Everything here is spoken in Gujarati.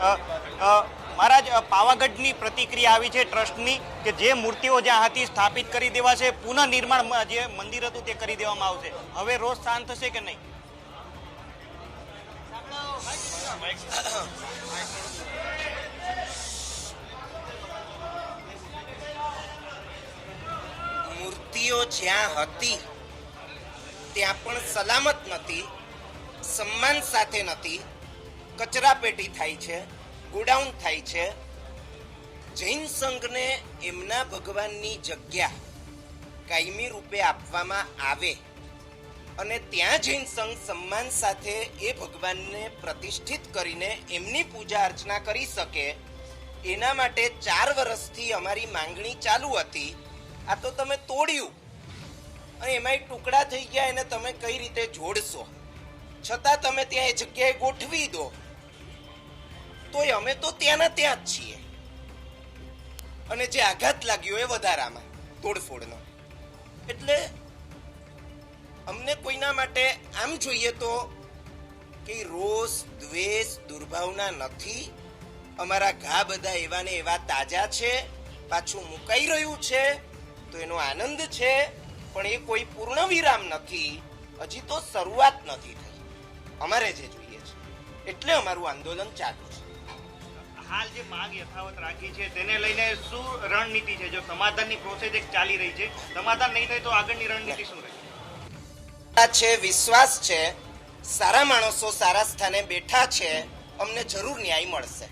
મહારાજ, પાવાગઢની પ્રતિક્રિયા આવી છે ટ્રસ્ટની કે જે મૂર્તિઓ જ્યાં હતી સ્થાપિત કરી દેવાશે, પુનઃનિર્માણ જે મંદિર હતું તે કરી દેવામાં આવશે. હવે રોષ શાંત થશે કે નહીં? મૂર્તિઓ જ્યાં હતી ત્યાં પણ સલામત નથી, સન્માન સાથે નથી, કચરા પેટી થાય છે, ગોડાઉન થાય છે. જૈન સંઘને એમના ભગવાનની જગ્યા કાયમી રૂપે આપવામાં આવે અને ત્યાં જૈન સંઘ સન્માન સાથે એ ભગવાનને પ્રતિષ્ઠિત કરીને એમની પૂજા અર્ચના કરી શકે, એના માટે 4 વર્ષથી અમારી માંગણી ચાલુ હતી. આ તો તમે તોડ્યું અને એમાંય ટુકડા થઈ ગયા, એને તમે કઈ રીતે જોડશો? છતાં તમે ત્યાં એ જગ્યાએ ગોઠવી દો, તોય અમે તો ત્યાંના ત્યાં જ છીએ. અને જે આઘાત લાગ્યો એ વધારામાં તોડફોડનો. એટલે અમને કોઈના માટે આમ જોઈએ તો કે રોષ, દ્વેષ, દુર્ભાવના નથી. અમારા ઘા બધા એવા ને એવા તાજા છે, પાછું મુકાઈ રહ્યું છે તો એનો આનંદ છે, પણ એ કોઈ પૂર્ણ વિરામ નથી. હજી તો શરૂઆત નથી થઈ. અમારે જે જોઈએ છે એટલે અમારું આંદોલન ચાલુ છે. હાલ જે માંગ યથાવત રાખી છે તેને લઈને શું રણનીતિ છે? જો સમાધાનની પ્રોસેસ એક ચાલી રહી છે, સમાધાન નહીં થાય તો આગળની રણનીતિ શું રહે છે? વિશ્વાસ છે, સારા માણસો સારા સ્થાને બેઠા છે, અમને જરૂર ન્યાય મળશે.